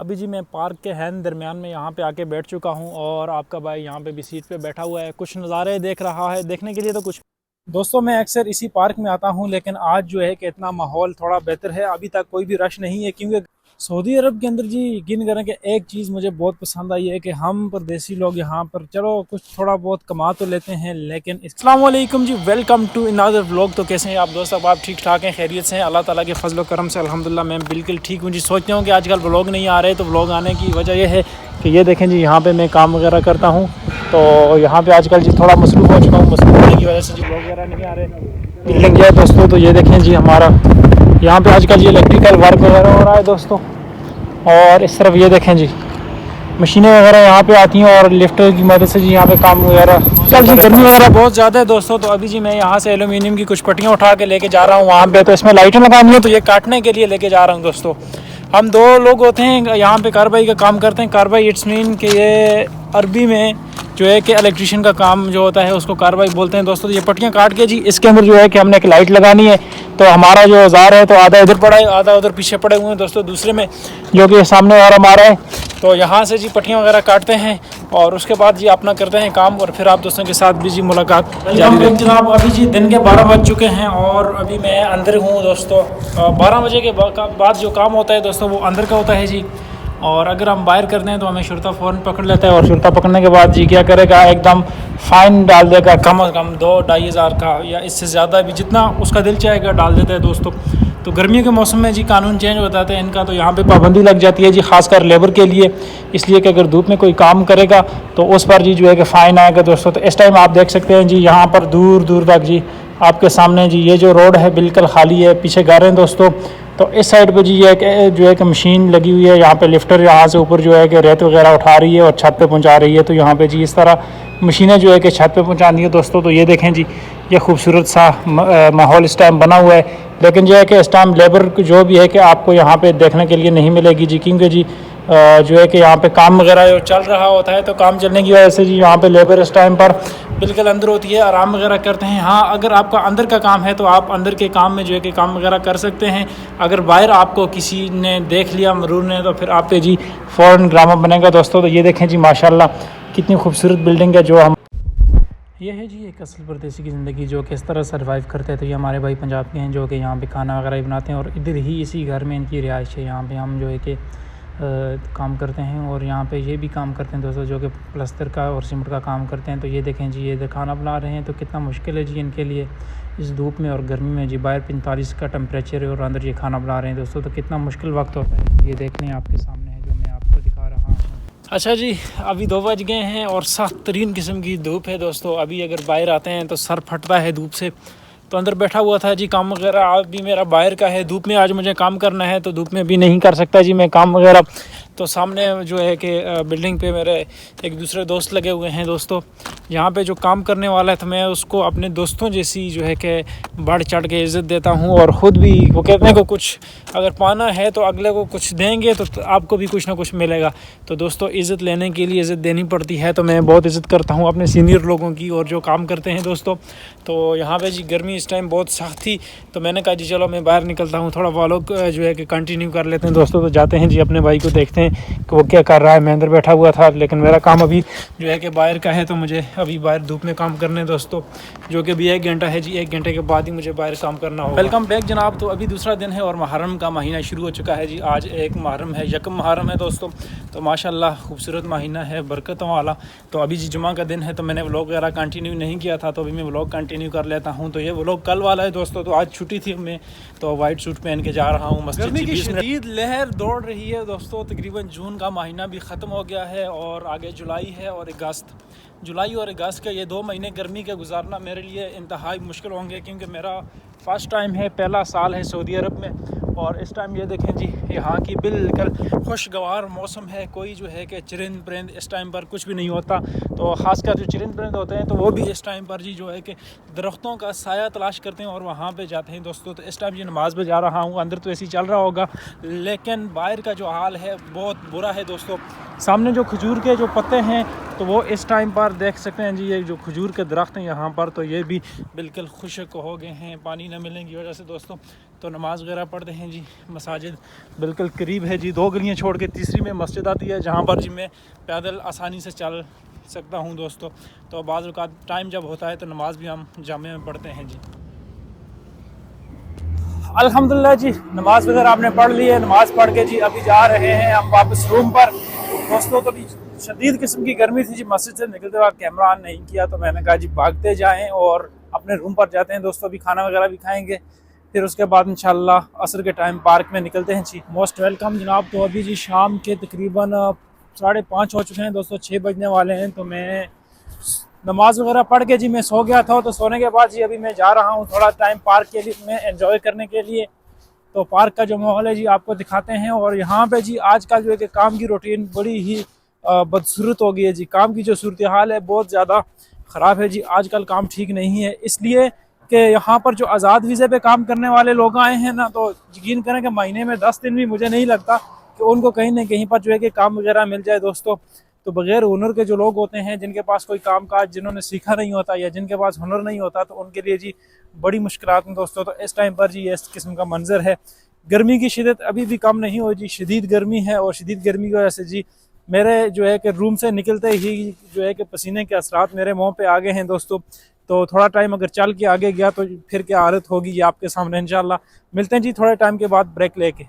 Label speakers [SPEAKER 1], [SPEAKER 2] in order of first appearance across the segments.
[SPEAKER 1] अभी जी मैं पार्क के हैन दरमियान में यहाँ पे आके बैठ चुका हूँ और आपका भाई यहाँ पे भी सीट पे बैठा हुआ है, कुछ नज़ारे देख रहा है। देखने के लिए तो कुछ दोस्तों मैं अक्सर इसी पार्क में आता हूँ, लेकिन आज जो है कि इतना माहौल थोड़ा बेहतर है। अभी तक कोई भी रश नहीं है, क्योंकि सऊदी अरब के अंदर जी यकीन करें कि एक चीज़ मुझे बहुत पसंद आई है कि हम परदेसी लोग यहाँ पर चलो कुछ थोड़ा बहुत कमा तो लेते हैं, लेकिन अस्सलाम वालेकुम जी, वेलकम टू अनदर व्लॉग। तो कैसे हैं आप दोस्त? अब आप ठीक ठाक हैं, खैरियत से हैं? अल्लाह ताला के फजल करम से अल्हम्दुलिल्लाह मैं बिल्कुल ठीक हूँ जी। सोचते हूँ कि आजकल व्लॉग नहीं आ रहे, तो व्लॉग आने की वजह यह है कि ये देखें जी, यहाँ पर मैं काम वगैरह करता हूँ, तो यहाँ पर आजकल जी थोड़ा मसरूफ़ हो चुका हूँ। मसरूफ़ होने की वजह से जी व्लॉग वगैरह नहीं आ रहे। बिल्डिंग है दोस्तों, तो ये देखें जी हमारा यहाँ पे आजकल ये इलेक्ट्रिकल वर्क वगैरह हो रहा है दोस्तों। और इस तरफ ये देखें जी मशीनें वगैरह यहाँ पे आती हैं और लिफ्टर की मदद से जी यहाँ पे काम वगैरह चल जी। गर्मी वगैरह बहुत ज़्यादा है दोस्तों, तो अभी जी मैं यहाँ से एल्यूमिनियम की कुछ पट्टियाँ उठा के लेके जा रहा हूँ वहाँ पे। तो इसमें लाइटें लगानी है, तो ये काटने के लिए लेके जा रहा हूँ दोस्तों। हम दो लोग होते हैं यहाँ पे, कार्बाई का काम करते हैं। कार्बाई इट्स मीन कि ये अरबी में जो है कि इलेक्ट्रिशियन का काम जो होता है उसको कार्बाई बोलते हैं दोस्तों। तो ये पट्टियाँ काट के जी इसके अंदर जो है कि हमने एक लाइट लगानी है। तो हमारा जो औजार है तो आधा इधर पड़ा है, आधा उधर पीछे पड़े हुए हैं दोस्तों, दूसरे में जो कि सामने और हमारा है। तो यहाँ से जी पट्टियाँ वगैरह काटते हैं और उसके बाद जी अपना करते हैं काम, और फिर आप दोस्तों के साथ भी जी मुलाकात जारी रहेगी जनाब। अभी जी दिन के 12 बज चुके हैं और अभी मैं अंदर हूँ दोस्तों। 12 बजे के बाद जो काम होता है दोस्तों वो अंदर का होता है जी। और अगर हम बाहर करते हैं तो हमें शुरता फ़ौरन पकड़ लेता है, और शुरता पकड़ने के बाद जी क्या करेगा, एकदम फ़ाइन डाल देगा, कम से कम 2-2.5 हज़ार का या इससे ज़्यादा भी, जितना उसका दिल चाहेगा डाल देता है दोस्तों। तो गर्मियों के मौसम में जी कानून चेंज हो जाते हैं इनका, तो यहाँ पे पाबंदी लग जाती है जी, ख़ासकर लेबर के लिए। इसलिए कि अगर धूप में कोई काम करेगा तो उस पर जी जो है कि फ़ाइन आएगा दोस्तों। तो इस टाइम आप देख सकते हैं जी यहाँ पर दूर दूर तक जी आपके सामने जी ये जो रोड है बिल्कुल खाली है, पीछे घर हैं दोस्तों। तो इस साइड पे जी ये जो है कि मशीन लगी हुई है, यहाँ पे लिफ्टर यहाँ से ऊपर जो है कि रेत वगैरह उठा रही है और छत पे पहुँचा रही है। तो यहाँ पे जी इस तरह मशीनें जो है कि छत पे पहुँचानी है दोस्तों। तो ये देखें जी ये खूबसूरत सा माहौल इस टाइम बना हुआ है, लेकिन जो है कि इस टाइम लेबर जो भी है कि आपको यहाँ पे देखने के लिए नहीं मिलेगी जी, क्योंकि जी जो है कि यहाँ पे काम वगैरह चल रहा होता है। तो काम चलने की वजह से जी यहाँ पे लेबर इस टाइम पर बिल्कुल अंदर होती है, आराम वगैरह करते हैं। हाँ, अगर आपका अंदर का काम है तो आप अंदर के काम में जो है कि काम वगैरह कर सकते हैं। अगर बाहर आपको किसी ने देख लिया मरूर ने, तो फिर आप पे जी फ़ौरन ड्रामा बनेगा दोस्तों। तो ये देखें जी माशाल्लाह कितनी खूबसूरत बिल्डिंग है जो हम ये है जी एक असल परदेसी की ज़िंदगी जो किस तरह सर्वाइव करते हैं। तो ये हमारे भाई पंजाब के हैं जो कि यहाँ पे खाना वगैरह भी बनाते हैं, और इधर ही इसी घर में इनकी रिहाइश है। यहाँ पे हम जो है कि काम करते हैं, और यहाँ पे ये भी काम करते हैं दोस्तों जो कि प्लस्तर का और सीमेंट का काम करते हैं। तो ये देखें जी ये इधर खाना बना रहे हैं, तो कितना मुश्किल है जी इनके लिए इस धूप में और गर्मी में जी। बाहर 45 का टेम्परेचर है और अंदर ये खाना बना रहे हैं दोस्तों। तो कितना मुश्किल वक्त होता है। ये देख लें आपके सामने है जो मैं आपको दिखा रहा हूँ। अच्छा जी, अभी 2 बज गए हैं और सख्त तरीन किस्म की धूप है दोस्तों। अभी अगर बाहर आते हैं तो सर फटता है धूप से। तो अंदर बैठा हुआ था जी काम वगैरह, अभी मेरा बाहर का है। धूप में आज मुझे काम करना है, तो धूप में भी नहीं कर सकता जी मैं काम वगैरह। तो सामने जो है कि बिल्डिंग पे मेरे एक दूसरे दोस्त लगे हुए हैं दोस्तों। यहाँ पे जो काम करने वाला है तो मैं उसको अपने दोस्तों जैसी जो है कि बढ़ चढ़ के इज़्ज़त देता हूँ, और ख़ुद भी वो कहते हैं को कुछ अगर पाना है तो अगले को कुछ देंगे तो आपको भी कुछ ना कुछ मिलेगा। तो दोस्तों इज़्ज़त लेने के लिए इज़्ज़त देनी पड़ती है। तो मैं बहुत इज़्ज़त करता हूँ अपने सीनियर लोगों की और जो काम करते हैं दोस्तों। तो यहाँ पे जी गर्मी इस टाइम बहुत सख्त थी, तो मैंने कहा जी चलो मैं बाहर निकलता हूँ, थोड़ा व्लॉग जो है कि कंटिन्यू कर लेते हैं दोस्तों। तो जाते हैं जी अपने भाई को देखते हैं कि वो क्या कर रहा है। मैं अंदर बैठा हुआ था, लेकिन मेरा काम अभी जो है कि बाहर का है, तो मुझे अभी बाहर धूप में काम करने दोस्तों, जो कि अभी 1 घंटा है जी। 1 घंटे के बाद ही मुझे बाहर काम करना होगा। वेलकम बैक जनाब। तो अभी दूसरा दिन है और मुहर्रम का महीना शुरू हो चुका है जी। आज 1 मुहर्रम है, यकम मुहर्रम है दोस्तों। तो माशाल्लाह खूबसूरत महीना है, बरकतों वाला। तो अभी जी जुमा का दिन है, तो मैंने व्लॉग वगैरह कंटिन्यू नहीं किया था, तो अभी मैं व्लॉग कंटिन्यू कर लेता हूँ। तो ये व्लॉग कल वाला है दोस्तों। तो आज छुट्टी थी, मैं तो वाइट सूट पहन के जा रहा हूँ मस्जिद। गर्मी की शदीद लहर दौड़ रही है दोस्तों। तकरीबन जून का महीना भी ख़त्म हो गया है और आगे जुलाई है और अगस्त। जुलाई और अगस्त के ये 2 महीने गर्मी के गुजारना मेरे लिए इंतहाई मुश्किल होंगे, क्योंकि मेरा फ़र्स्ट टाइम है, पहला साल है सऊदी अरब में। और इस टाइम ये देखें जी यहाँ की बिल्कुल खुशगवार मौसम है। कोई जो है कि चरिंद परिंद इस टाइम पर कुछ भी नहीं होता। तो ख़ासकर जो चरिंद परिंद होते हैं तो वो भी इस टाइम पर जी जो है कि दरख्तों का साया तलाश करते हैं और वहाँ पे जाते हैं दोस्तों। तो इस टाइम जी नमाज़ में जा रहा हूँ, अंदर तो ऐसे ही चल रहा होगा, लेकिन बाहर का जो हाल है बहुत बुरा है दोस्तों। सामने जो खजूर के जो पत्ते हैं तो वो इस टाइम पर देख सकते हैं जी, ये जो खजूर के दरख्त हैं यहाँ पर, तो ये भी बिल्कुल खुश्क हो गए हैं पानी न मिलने की वजह से दोस्तों। तो नमाज़ वगैरह पढ़ते हैं जी, मसाजिद बिल्कुल करीब है जी, 2 गलियाँ छोड़ के तीसरी में मस्जिद आती है, जहाँ पर जी मैं पैदल आसानी से चल सकता हूँ दोस्तों। तो बाज़ औक़ात टाइम जब होता है तो नमाज़ भी हम जामे में पढ़ते हैं जी। अल्हम्दुलिल्लाह जी, नमाज़ वगैरह आपने पढ़ ली है। नमाज़ पढ़ के जी अभी जा रहे हैं हम वापस रूम पर दोस्तों। तो भी शदीद किस्म की गर्मी थी जी, मस्जिद से निकलते वक्त कैमरा ऑन नहीं किया, तो मैंने कहा जी भागते जाएं और अपने रूम पर जाते हैं दोस्तों। अभी खाना वगैरह भी खाएंगे, फिर उसके बाद इंशाल्लाह असर के टाइम पार्क में निकलते हैं जी। मोस्ट वेलकम जनाब। तो अभी जी शाम के तकरीबन 5:30 हो चुके हैं दोस्तों, 6 बजने वाले हैं। तो मैं नमाज वगैरह पढ़ के जी मैं सो गया था। तो सोने के बाद जी अभी मैं जा रहा हूँ थोड़ा टाइम पार्क के लिए मैं एंजॉय करने के लिए। तो पार्क का जो माहौल है जी आपको दिखाते हैं। और यहाँ पे जी आजकल जो है कि काम की रूटीन बड़ी ही बदसूरत हो गई है जी। काम की जो सूरत हाल है बहुत ज़्यादा ख़राब है जी, आजकल काम ठीक नहीं है। इसलिए कि यहाँ पर जो आज़ाद वीज़े पे काम करने वाले लोग आए हैं ना, तो यकीन करें कि महीने में 10 दिन भी मुझे नहीं लगता कि उनको कहीं ना कहीं पर जो है कि काम वगैरह मिल जाए दोस्तों। तो बग़ैर हुनर के जो लोग होते हैं, जिनके पास कोई काम काज जिन्होंने सीखा नहीं होता या जिनके पास हुनर नहीं होता, तो उनके लिए जी बड़ी मुश्किलात हैं दोस्तों। तो इस टाइम पर जी इस किस्म का मंजर है। गर्मी की शिद्दत अभी भी कम नहीं हुई जी, शदीद गर्मी है। और शदीद गर्मी की वजह से जी मेरे जो है कि रूम से निकलते ही जो है कि पसीने के असरात मेरे मुँह पे आ गए हैं दोस्तों। तो थोड़ा टाइम अगर चल के आगे गया तो फिर क्या हालत होगी ये आपके सामने इंशाल्लाह। मिलते हैं जी थोड़े टाइम के बाद ब्रेक लेके।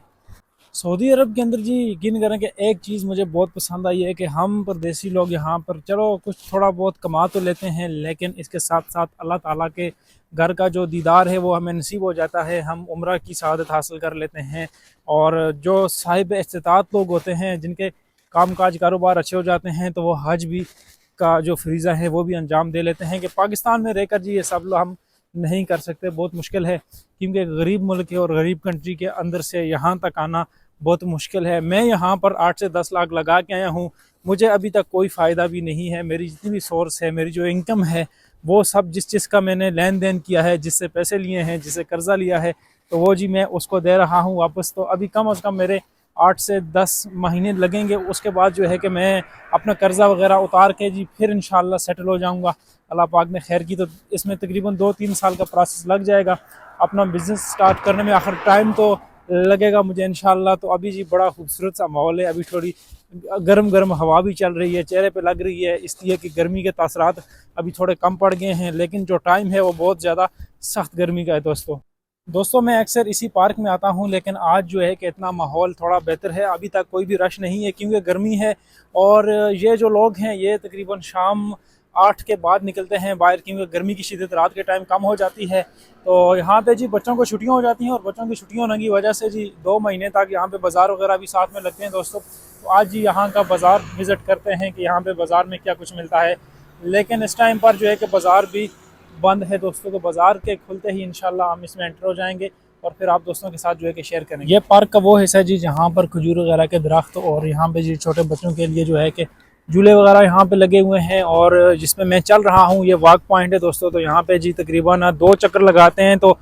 [SPEAKER 1] सऊदी अरब के अंदर जी यकीन करें कि एक चीज़ मुझे बहुत पसंद आई है कि हम परदेसी लोग यहाँ पर चलो कुछ थोड़ा बहुत कमा तो लेते हैं, लेकिन इसके साथ साथ अल्लाह ताला के घर का जो दीदार है वो हमें नसीब हो जाता है। हम उम्रा की सआदत हासिल कर लेते हैं। और जो साहिब इस्तिताअत लोग होते हैं, जिनके काम काज कारोबार अच्छे हो जाते हैं, तो वो हज भी का जो फ्रीज़ा है वो भी अंजाम दे लेते हैं। कि पाकिस्तान में रहकर जी ये सब लोग हम नहीं कर सकते, बहुत मुश्किल है। क्योंकि गरीब मुल्क है और गरीब कंट्री के अंदर से यहाँ तक आना बहुत मुश्किल है। मैं यहाँ पर 8 से 10 लाख लगा के आया हूँ, मुझे अभी तक कोई फ़ायदा भी नहीं है। मेरी जितनी भी सोर्स है, मेरी जो इनकम है, वो सब जिस चीज़ का मैंने लेन देन किया है, जिससे पैसे लिए हैं, जिससे कर्ज़ा लिया है, तो वो जी मैं उसको दे रहा हूँ वापस। तो अभी कम अज़ कम मेरे 8 से 10 महीने लगेंगे। उसके बाद जो है कि मैं अपना कर्ज़ा वगैरह उतार के जी फिर इंशाल्लाह सेटल हो जाऊँगा, अल्लाह पाक ने खैर की। तो इसमें तकरीबन 2-3 साल का प्रोसेस लग जाएगा अपना बिज़नेस स्टार्ट करने में। आखिर टाइम तो लगेगा मुझे इंशाल्लाह। तो अभी जी बड़ा खूबसूरत सा माहौल है, अभी थोड़ी गर्म गर्म हवा भी चल रही है, चेहरे पे लग रही है, इसलिए कि गर्मी के तासरात अभी थोड़े कम पड़ गए हैं। लेकिन जो टाइम है वो बहुत ज़्यादा सख्त गर्मी का है दोस्तों मैं अक्सर इसी पार्क में आता हूं, लेकिन आज जो है कि इतना माहौल थोड़ा बेहतर है। अभी तक कोई भी रश नहीं है क्योंकि गर्मी है। और ये जो लोग हैं ये तकरीबन शाम 8 के बाद निकलते हैं बाहर, क्योंकि गर्मी की शिद्दत रात के टाइम कम हो जाती है। तो यहाँ पे जी बच्चों को छुट्टियाँ हो जाती हैं, और बच्चों की छुट्टियाँ होने की वजह से जी 2 महीने तक यहाँ पे बाज़ार वगैरह भी साथ में लगते हैं दोस्तों। तो आज जी यहाँ का बाज़ार विज़िट करते हैं कि यहाँ पे बाज़ार में क्या कुछ मिलता है। लेकिन इस टाइम पर जो है कि बाज़ार भी बंद है दोस्तों। तो बाज़ार के खुलते ही इंशाल्लाह हम इसमें एंटर हो जाएंगे और फिर आप दोस्तों के साथ जो है कि शेयर करेंगे। ये पार्क का वो हिस्सा है जी जहाँ पर खजूर वगैरह के दरख्त, और यहाँ पे जी छोटे बच्चों के लिए जो है कि झूले वगैरह यहाँ पे लगे हुए हैं। और जिसमें मैं चल रहा हूँ ये वॉक पॉइंट है दोस्तों। तो यहाँ पे जी तकरीबन 2 चक्कर लगाते हैं तो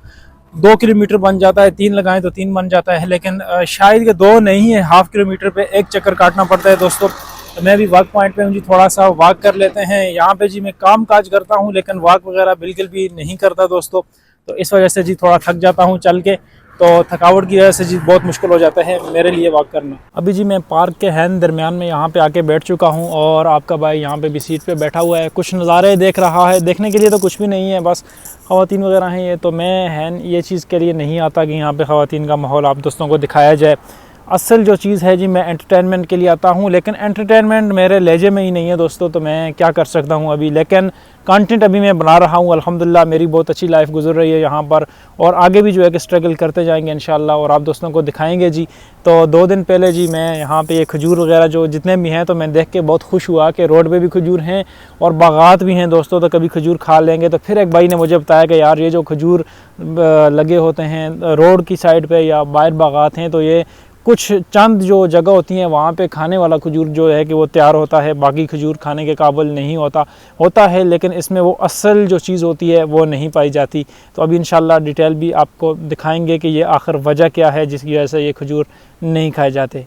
[SPEAKER 1] 2 किलोमीटर बन जाता है, 3 लगाएं तो 3 बन जाता है। लेकिन शायद कि 2 नहीं है, हाफ किलोमीटर पे 1 चक्कर काटना पड़ता है दोस्तों। तो मैं भी वॉक पॉइंट पे हूँ जी, थोड़ा सा वॉक कर लेते हैं। यहाँ पे जी मैं काम काज करता हूँ लेकिन वॉक वगैरह बिल्कुल भी नहीं करता दोस्तों। तो इस वजह से जी थोड़ा थक जाता हूँ चल के, तो थकावट की वजह से जी बहुत मुश्किल हो जाता है मेरे लिए वॉक करना। अभी जी मैं पार्क के हैन दरमियान में यहाँ पे आके बैठ चुका हूँ, और आपका भाई यहाँ पे भी सीट पे बैठा हुआ है, कुछ नज़ारे देख रहा है। देखने के लिए तो कुछ भी नहीं है, बस ख़वातीन वगैरह हैं ये। तो मैं हैन ये चीज़ के लिए नहीं आता कि यहाँ पे ख़वातीन का माहौल आप दोस्तों को दिखाया जाए। असल जो चीज़ है जी मैं एंटरटेनमेंट के लिए आता हूँ, लेकिन एंटरटेनमेंट मेरे लहजे में ही नहीं है दोस्तों। तो मैं क्या कर सकता हूँ अभी, लेकिन कंटेंट अभी मैं बना रहा हूँ। अल्हम्दुलिल्लाह मेरी बहुत अच्छी लाइफ गुजर रही है यहाँ पर, और आगे भी जो है कि स्ट्रगल करते जाएंगे इंशाल्लाह, और आप दोस्तों को दिखाएंगे जी। तो 2 दिन पहले जी मैं यहाँ पे ये खजूर वगैरह जो जितने भी हैं, तो मैं देख के बहुत खुश हुआ कि रोड पे भी खजूर हैं और बागात भी हैं दोस्तों। तो कभी खजूर खा लेंगे। तो फिर एक भाई ने मुझे बताया कि यार ये जो खजूर लगे होते हैं रोड की साइड पर या बाहर बागात हैं, तो ये कुछ चंद जो जगह होती हैं वहाँ पे खाने वाला खजूर जो है कि वो तैयार होता है, बाकी खजूर खाने के काबिल नहीं होता है, लेकिन इसमें वो असल जो चीज़ होती है वो नहीं पाई जाती। तो अभी इंशाल्लाह डिटेल भी आपको दिखाएंगे कि ये आखिर वजह क्या है जिसकी वजह से ये खजूर नहीं खाए जाते।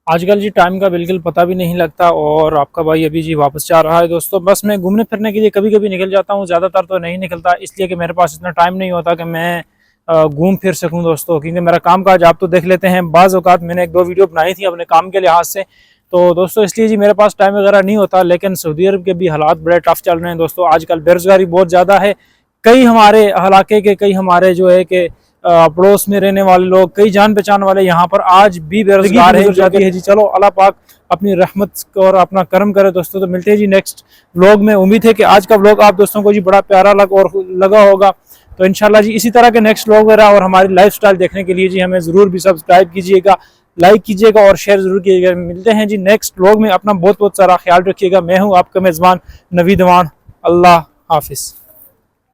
[SPEAKER 1] आजकल जी टाइम का बिल्कुल पता भी नहीं लगता और आपका भाई अभी जी वापस जा रहा है दोस्तों। बस मैं घूमने फिरने के लिए कभी कभी निकल जाता हूँ, ज़्यादातर तो नहीं निकलता, इसलिए कि मेरे पास इतना टाइम नहीं होता कि मैं घूम फिर सकूं दोस्तों, क्योंकि मेरा काम काज आप तो देख लेते हैं। बाज़ औक़ात मैंने एक दो वीडियो बनाई थी अपने काम के लिहाज से, तो दोस्तों इसलिए जी मेरे पास टाइम वगैरह नहीं होता। लेकिन सऊदी अरब के भी हालात बड़े टफ चल रहे हैं दोस्तों। आजकल बेरोज़गारी बहुत ज़्यादा है। कई हमारे इलाके के, कई हमारे जो है कि पड़ोस में रहने वाले लोग, कई जान पहचान वाले यहाँ पर आज भी बेरोजगार है जाती है जी। चलो अल्लाह पाक अपनी रहमत और अपना करम करे दोस्तों। तो मिलते हैं जी नेक्स्ट व्लॉग में। उम्मीद है कि आज का व्लॉग आप दोस्तों को जी बड़ा प्यारा लगा होगा। तो इंशाल्लाह जी इसी तरह के नेक्स्ट व्लॉग वगैरह और हमारी लाइफस्टाइल देखने के लिए जी हमें ज़रूर भी सब्सक्राइब कीजिएगा, लाइक कीजिएगा और शेयर ज़रूर कीजिएगा। मिलते हैं जी नेक्स्ट व्लॉग में। अपना बहुत बहुत सारा ख्याल रखिएगा। मैं हूँ आपका मेज़बान नवीद अमान। अल्लाह हाफिज़।